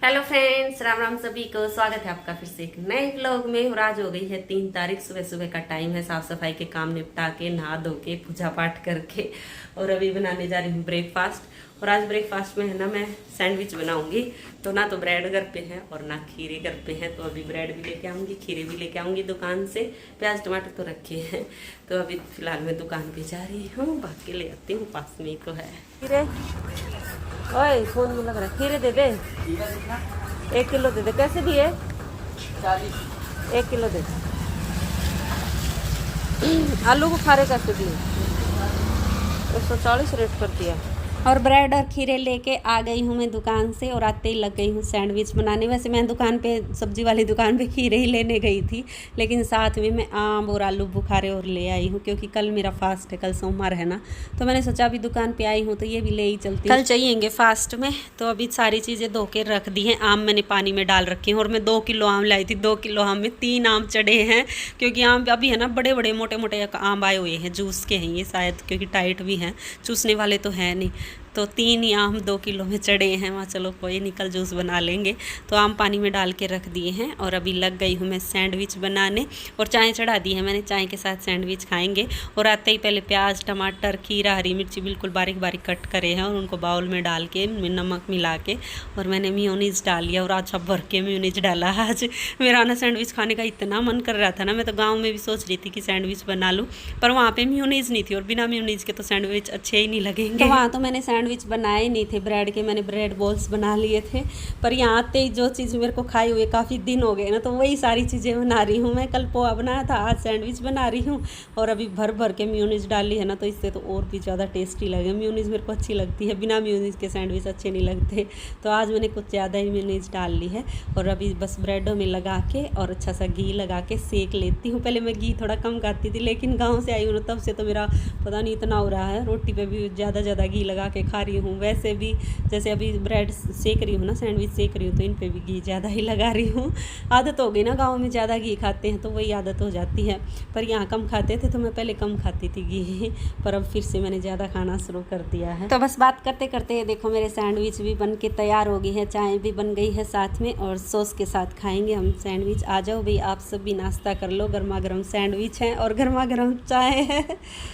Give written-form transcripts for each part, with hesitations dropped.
Hello friends, Ram Ram सभी को। स्वागत है आपका फिर से एक नए व्लॉग में। और आज हो गई है 3 तारीख। सुबह सुबह का टाइम है, साफ सफाई के काम निपटा के, नहा धो के, पूजा पाठ करके और अभी बनाने जा रही हूँ ब्रेकफास्ट। और आज ब्रेकफास्ट में है ना, मैं सैंडविच बनाऊंगी। तो ना तो ब्रेड घर पे है और ना खीरे घर पे हैं, तो अभी ब्रेड भी लेके आऊंगी, खीरे भी लेके आऊंगी दुकान से। प्याज टमाटर तो रखे हैं, तो अभी फिलहाल मैं दुकान पे जा रही हूँ, बाकी ले आती हूँ, पास में ही तो है। खीरे ओए फोन में लग रहा है, खीरे दे दे 1 किलो दे दे। कैसे दिए? 40। 1 किलो दे दे। आलू बुखारे कैसे दिए? 140 रेट कर दिया। और ब्रेड और खीरे लेके आ गई हूँ मैं दुकान से, और आते ही लग गई हूँ सैंडविच बनाने। वैसे मैं दुकान पे, सब्जी वाली दुकान पे खीरे ही लेने गई थी, लेकिन साथ में मैं आम और आलू बुखारे और ले आई हूँ, क्योंकि कल मेरा फास्ट है, कल सोमवार है ना। तो मैंने सोचा अभी दुकान पे आई हूँ तो ये भी ले ही चलती हूँ, कल चाहिएंगे फास्ट में। तो अभी सारी चीज़ें धो के रख दी हैं। आम मैंने पानी में डाल रखे हैं, और मैं 2 किलो आम लाई थी। 2 किलो आम में 3 आम चढ़े हैं, क्योंकि आम अभी है ना, बड़े बड़े मोटे मोटे आम आए हुए हैं, जूस के हैं ये शायद, क्योंकि टाइट भी हैं, चूसने वाले तो हैं नहीं। तो 3 ही आम 2 किलो में चढ़े हैं वहाँ। चलो कोई नहीं, कल जूस बना लेंगे। तो आम पानी में डाल के रख दिए हैं, और अभी लग गई हूँ मैं सैंडविच बनाने। और चाय चढ़ा दी है मैंने, चाय के साथ सैंडविच खाएंगे। और आते ही पहले प्याज टमाटर खीरा हरी मिर्ची बिल्कुल बारीक बारीक कट करे हैं, और उनको बाउल में डाल के नमक मिला के, और मैंने मेयोनीज डाल लिया। और अच्छा भर के मेयोनीज डाला। आज मेरा ना सैंडविच खाने का इतना मन कर रहा था ना, मैं तो गाँव में भी सोच रही थी कि सैंडविच बना लूँ, पर वहाँ पर मेयोनीज नहीं थी, और बिना मेयोनीज के तो सैंडविच अच्छे ही नहीं लगेंगे। तो वहाँ तो मैंने सैंडविच बनाए नहीं थे ब्रेड के, मैंने ब्रेड बॉल्स बना लिए थे। पर यहाँ आते ही जो चीज़ मेरे को खाई हुए काफ़ी दिन हो गए ना, तो वही सारी चीज़ें बना रही हूँ। मैं कल पोहा बनाया था, आज सैंडविच बना रही हूँ, और अभी भर भर के मेयोनीज डाल ली है ना, तो इससे तो और भी ज़्यादा टेस्टी लगे। मेयोनीज मेरे को अच्छी लगती है, बिना मेयोनीज के सैंडविच अच्छे नहीं लगते। तो आज मैंने कुछ ज़्यादा ही मेयोनीज डाल ली है, और अभी बस ब्रेडों में लगा के और अच्छा सा घी लगा के सेक लेती हूँ। पहले मैं घी थोड़ा कम खाती थी, लेकिन गाँव से आई हूँ तब से तो मेरा पता नहीं इतना हो रहा है, रोटी पर भी ज़्यादा घी लगा के खा रही हूँ। वैसे भी जैसे अभी ब्रेड सेक रही हूँ ना, सैंडविच सेक रही हूँ, तो इन पे भी घी ज़्यादा ही लगा रही हूँ। आदत हो गई ना, गाँव में ज़्यादा घी खाते हैं तो वही आदत हो जाती है। पर यहाँ कम खाते थे, तो मैं पहले कम खाती थी घी, पर अब फिर से मैंने ज़्यादा खाना शुरू कर दिया है। तो बस बात करते करते देखो मेरे सैंडविच भी बन के तैयार हो गई है, चाय भी बन गई है साथ में, और सॉस के साथ खाएंगे हम सैंडविच। आ जाओ भाई, आप सब भी नाश्ता कर लो। गर्मा गर्म सैंडविच है और गर्मा गर्म चाय है।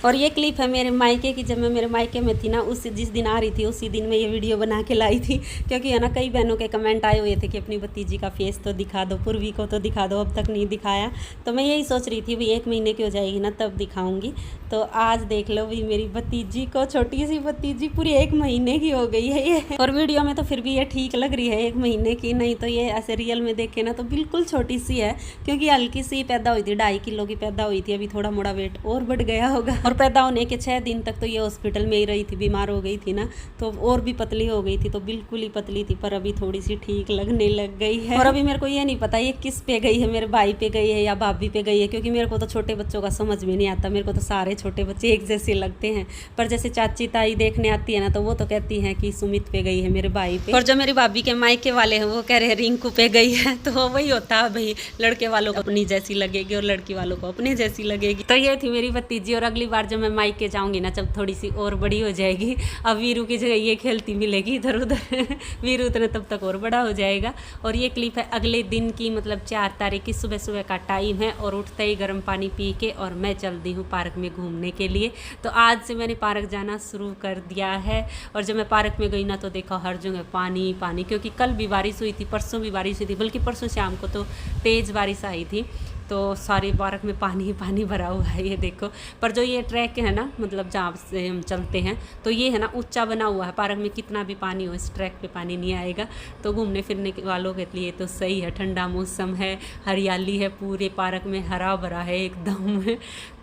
और ये क्लिप है मेरे मायके की, जब मैं मेरे मायके में थी ना, जिस दिन आ रही थी उसी दिन मैं ये वीडियो बना के लाई थी। क्योंकि है ना, कई बहनों के कमेंट आए हुए थे कि अपनी भतीजी का फेस तो दिखा दो, पूर्वी को तो दिखा दो, अब तक नहीं दिखाया। तो मैं यही सोच रही थी भाई 1 महीने की हो जाएगी ना तब दिखाऊंगी। तो आज देख लो भाई, मेरी भतीजी को, छोटी सी भतीजी पूरी 1 महीने की हो गई है ये। और वीडियो में तो फिर भी ये ठीक लग रही है 1 महीने की, नहीं तो ये ऐसे रियल में देखे ना तो बिल्कुल छोटी सी है, क्योंकि हल्की सी पैदा हुई थी, 2.5 किलो की पैदा हुई थी। अभी थोड़ा मोड़ा वेट और बढ़ गया होगा। और पैदा होने के 6 दिन तक तो ये हॉस्पिटल में ही रही थी, बीमार हो गई थी ना, तो और भी पतली हो गई थी, तो बिल्कुल ही पतली थी। पर अभी थोड़ी सी ठीक लगने लग गई है। और अभी मेरे को ये नहीं पता ये किस पे गई है, मेरे भाई पे गई है या भाभी पे गई है, क्योंकि मेरे को तो छोटे बच्चों का समझ में नहीं आता। मेरे को तो सारे छोटे बच्चे एक जैसे लगते हैं, पर जैसे चाची ताई देखने आती है ना, तो वो तो कहती है कि सुमित पे गई है, मेरे भाई पे। और जो मेरी भाभी के मायके वाले हैं वो कह रहे हैं रिंकू पे गई है। तो वही होता है भाई, लड़के वालों को अपनी जैसी लगेगी और लड़की वालों को अपने जैसी लगेगी। तो ये थी मेरी भतीजी। और अगली बार जब मैं मायके जाऊंगी ना, जब थोड़ी सी और बड़ी हो जाएगी, अब वीरू की जगह ये खेलती मिलेगी इधर उधर। वीरू उतना तब तक और बड़ा हो जाएगा। और ये क्लिप है अगले दिन की, मतलब 4 तारीख की सुबह सुबह का टाइम है, और उठते ही गर्म पानी पी के और मैं चल दी हूँ पार्क में घूमने के लिए। तो आज से मैंने पार्क जाना शुरू कर दिया है। और जब मैं पार्क में गई ना, तो देखा हर जगह पानी पानी, क्योंकि कल भी बारिश हुई थी, परसों भी बारिश हुई थी, बल्कि परसों शाम को तो तेज़ बारिश आई थी। तो सारे पार्क में पानी ही पानी भरा हुआ है, ये देखो। पर जो ये ट्रैक है ना, मतलब जहाँ से हम चलते हैं, तो ये है ना ऊंचा बना हुआ है। पार्क में कितना भी पानी हो, इस ट्रैक पे पानी नहीं आएगा। तो घूमने फिरने वालों के लिए तो सही है, ठंडा मौसम है, हरियाली है, पूरे पार्क में हरा भरा है एकदम।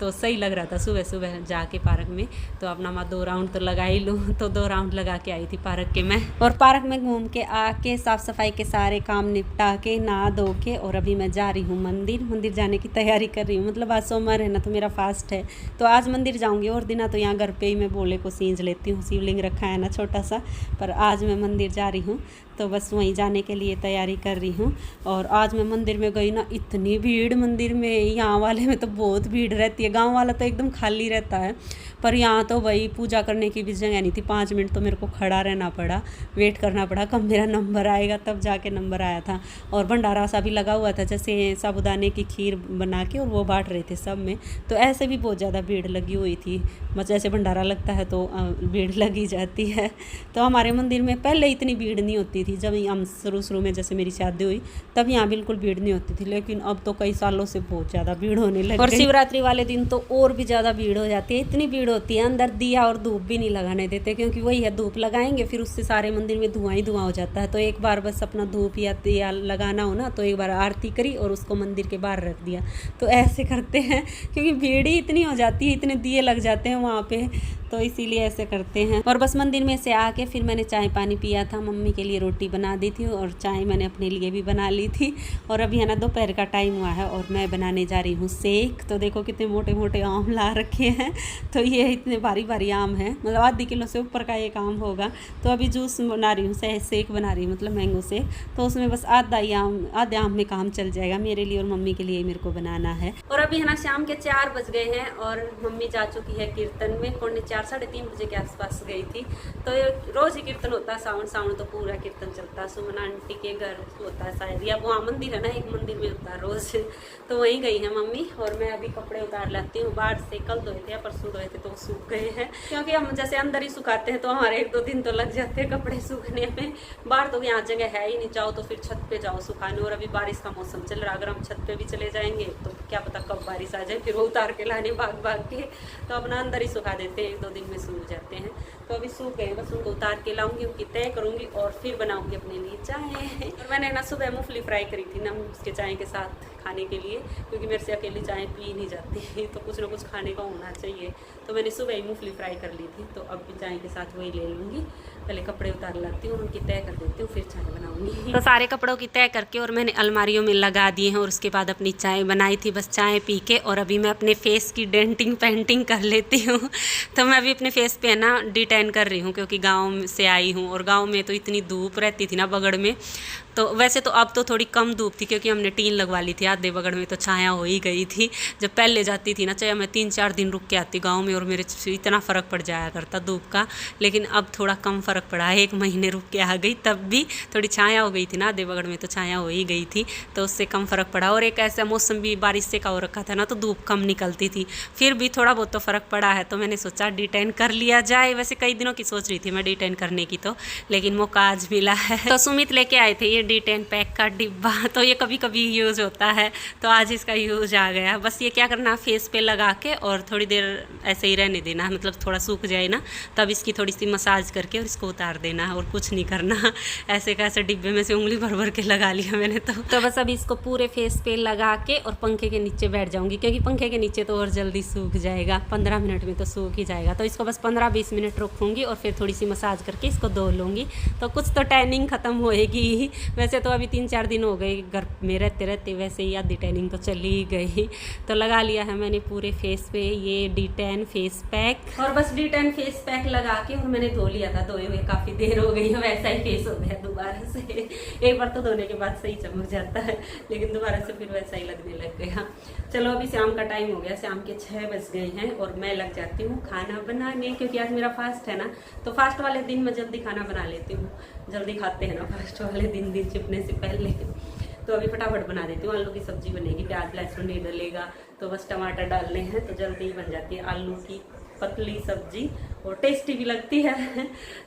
तो सही लग रहा था सुबह सुबह जाके पार्क में। तो अपना मैं 2 राउंड तो लगा ही लूँ, तो 2 राउंड लगा के आई थी पार्क के मैं। और पार्क में घूम के आके साफ़ सफाई के सारे काम निपटा के, नहा धो के, और अभी मैं जा रही हूँ मंदिर जाने की तैयारी कर रही हूँ। मतलब आज सोमवार है ना, तो मेरा फास्ट है, तो आज मंदिर जाऊँगी। और दिन तो यहाँ घर पे ही मैं भोले को सींच लेती हूँ, शिवलिंग रखा है ना छोटा सा, पर आज मैं मंदिर जा रही हूँ, तो बस वहीं जाने के लिए तैयारी कर रही हूँ। और आज मैं मंदिर में गई ना, इतनी भीड़ मंदिर में, यहाँ वाले में तो बहुत भीड़ रहती है, गांव वाला तो एकदम खाली रहता है, पर यहाँ तो वही पूजा करने की भी जगह नहीं थी। 5 मिनट तो मेरे को खड़ा रहना पड़ा, वेट करना पड़ा कब मेरा नंबर आएगा, तब जाके नंबर आया था। और भंडारा सा भी लगा हुआ था, जैसे साबूदाने की खीर बना के और वो बांट रहे थे सब में, तो ऐसे भी बहुत ज़्यादा भीड़ लगी हुई थी। बस जैसे भंडारा लगता है तो भीड़ लगी जाती है। तो हमारे मंदिर में पहले इतनी भीड़ नहीं होती थी, जब हम शुरू में जैसे मेरी शादी हुई तब यहाँ बिल्कुल भीड़ नहीं होती थी, लेकिन अब तो कई सालों से बहुत ज़्यादा भीड़ होने लगी। और शिवरात्रि वाले दिन तो और भी ज़्यादा भीड़ हो जाती है, इतनी भीड़ होती है, अंदर दिया और धूप भी नहीं लगाने देते, क्योंकि वही है, धूप लगाएंगे फिर उससे सारे मंदिर में धुआं ही धुआं हो जाता है। तो एक बार बस अपना धूप या दिया लगाना हो ना, तो एक बार आरती करी और उसको मंदिर के बाहर रख दिया। तो ऐसे करते हैं, क्योंकि भीड़ ही इतनी हो जाती है, इतने दिए लग जाते हैं वहाँ पे, तो इसीलिए ऐसे करते हैं। और बस मंदिर में से आके फिर मैंने चाय पानी पिया था, मम्मी के लिए रोटी बना दी थी और चाय मैंने अपने लिए भी बना ली थी। और अभी है ना दोपहर का टाइम हुआ है और मैं बनाने जा रही हूँ सेक। तो देखो कितने मोटे मोटे आम ला रखे हैं, तो ये इतने भारी भारी आम है, मतलब आधी किलो से ऊपर का एक आम होगा। तो अभी जूस बना रही हूँ, सेक बना रही हूँ, मतलब मैंगो सेक। तो उसमें बस आधे आम में काम चल जाएगा, मेरे लिए और मम्मी के लिए मेरे को बनाना है। और अभी है ना शाम के 4 बज गए हैं और मम्मी जा चुकी है कीर्तन में, 4-3 बजे के आसपास गई थी। तो रोज ही कीर्तन होता है, सावन तो पूरा कीर्तन चलता है। सुमन आंटी के घर होता है शायद, या वहाँ मंदिर है ना, एक मंदिर में होता है रोज, तो वहीं गई है मम्मी। और मैं अभी कपड़े उतार लाती हूँ, बाहर से कल धोए थे या परसों धोए थे तो सूख गए हैं, क्योंकि हम जैसे अंदर ही सुखाते हैं तो हमारे 1-2 दिन तो लग जाते हैं कपड़े सूखने में। बाहर तो यहाँ जगह है ही नहीं, जाओ तो फिर छत पे जाओ सुखाने। और अभी बारिश का मौसम चल रहा है, अगर हम छत पे भी चले जाएंगे तो क्या पता कब बारिश आ जाए, फिर वो उतार के लाने भाग भाग के, तो अपना अंदर ही सुखा देते हैं, 1-2 दिन में सूख जाते हैं। तो अभी सूख गए, बस उनको उतार के लाऊंगी, उनकी तय करूंगी और फिर बनाऊंगी अपने लिए चाय। और मैंने ना सुबह मूंगफली फ्राई करी थी ना उसके चाय के साथ खाने के लिए, क्योंकि मेरे से अकेली चाय पी नहीं जाती, तो कुछ ना कुछ खाने का होना चाहिए। तो मैंने सुबह ही मूंगफली फ्राई कर ली थी, तो अब भी चाय के साथ वही ले लूँगी। पहले कपड़े उतार लाती हूँ, उनकी तय कर देती हूँ, फिर चाय बनाऊंगी। तो सारे कपड़ों की तय करके और मैंने अलमारियों में लगा दिए हैं, और उसके बाद अपनी चाय बनाई थी, बस चाय पी के। और अभी मैं अपने फेस की डेंटिंग पेंटिंग कर लेती हूँ। तो मैं अभी अपने फेस पे ना डिटेन कर रही हूँ, क्योंकि गाँव से आई हूँ और गाँव में तो इतनी धूप रहती थी ना बगड़ में। तो वैसे तो अब तो थोड़ी कम धूप थी, क्योंकि हमने टीन लगवा ली थी आधे बगड़ में, तो छाया हो ही गई थी। जब पहले जाती थी ना, चाहे मैं 3-4 दिन रुक के आती गांव में और मेरे से इतना फ़र्क पड़ जाया करता धूप का। लेकिन अब थोड़ा कम फ़र्क पड़ा है, 1 महीने रुक के आ गई, तब भी थोड़ी छाया हो गई थी ना आधे बगड़ में, तो छाया हो ही गई थी, तो उससे कम फ़र्क पड़ा। और एक ऐसा मौसम भी बारिश से का हो रखा था ना, तो धूप कम निकलती थी, फिर भी थोड़ा बहुत तो फ़र्क पड़ा है। तो मैंने सोचा डिटेन कर लिया जाए। वैसे कई दिनों की सोच रही थी मैं डिटेन करने की, तो लेकिन मौका आज मिला है। तो सुमित लेके आए थे ये डिटेन पैक का डिब्बा, तो ये कभी कभी यूज़ होता है, तो आज इसका यूज़ आ गया। बस ये क्या करना, फेस पे लगा के और थोड़ी देर ऐसे ही रहने देना, मतलब थोड़ा सूख जाए ना, तब इसकी थोड़ी सी मसाज करके और इसको उतार देना, और कुछ नहीं करना। ऐसे कैसे डिब्बे में से उंगली भर भर के लगा लिया मैंने तो बस अभी इसको पूरे फेस पे लगा के और पंखे के नीचे बैठ जाऊंगी, क्योंकि पंखे के नीचे तो और जल्दी सूख जाएगा, 15 मिनट में तो सूख ही जाएगा। तो इसको बस 15-20 मिनट रखूँगी और फिर थोड़ी सी मसाज करके इसको धो लूँगी, तो कुछ तो टैनिंग ख़त्म होएगी। वैसे तो अभी 3-4 दिन हो गए घर में रहते रहते, वैसे ही आधी टैनिंग तो चली ही गई। तो लगा लिया है मैंने पूरे फेस पे ये D10 फेस पैक, और बस D10 फेस पैक लगा के और मैंने धो लिया था, धोए हुए काफ़ी देर हो गई है, वैसा ही फेस हो गया दोबारा से। एक बार तो धोने के बाद सही चमक जाता है, लेकिन दोबारा से फिर वैसा ही लगने लग गया। चलो अभी शाम का टाइम हो गया, शाम के 6 बज गए हैं और मैं लग जाती हूँ खाना बनाने, क्योंकि आज मेरा फास्ट है ना, तो फास्ट वाले दिन मैं जल्दी खाना बना लेती हूँ, जल्दी खाते हैं ना फास्ट वाले दिन छिपने से पहले। तो अभी फटाफट बना देती हूँ, आलू की सब्जी बनेगी, प्याज लहसुन नहीं डलेगा, तो बस टमाटर डालने हैं, तो जल्दी ही बन जाती है आलू की पतली सब्जी, और टेस्टी भी लगती है।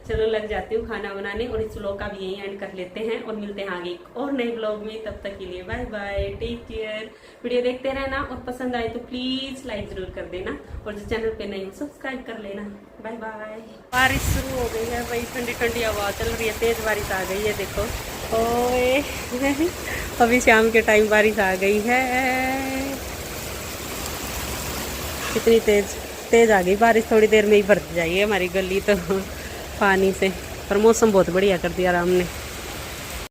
चलो लग जाती हूँ खाना बनाने, और इस व्लॉग का भी यहीं एंड कर लेते हैं और मिलते हैं आगे एक और नए व्लॉग में। तब तक के लिए bye bye, take care. Video देखते रहना, और पसंद आए तो प्लीज़ लाइक ज़रूर कर देना, और जो चैनल पे नहीं हो सब्सक्राइब कर लेना। Bye bye. बारिश शुरू हो गई है भाई, ठंडी ठंडी हवा चल रही है, तेज़ बारिश आ गई है, देखो ओए। अभी शाम के टाइम बारिश आ गई है, कितनी तेज़ आ गई बारिश, थोड़ी देर में ही भर जाएगी हमारी गली तो पानी से। पर मौसम बहुत बढ़िया कर दिया राम ने।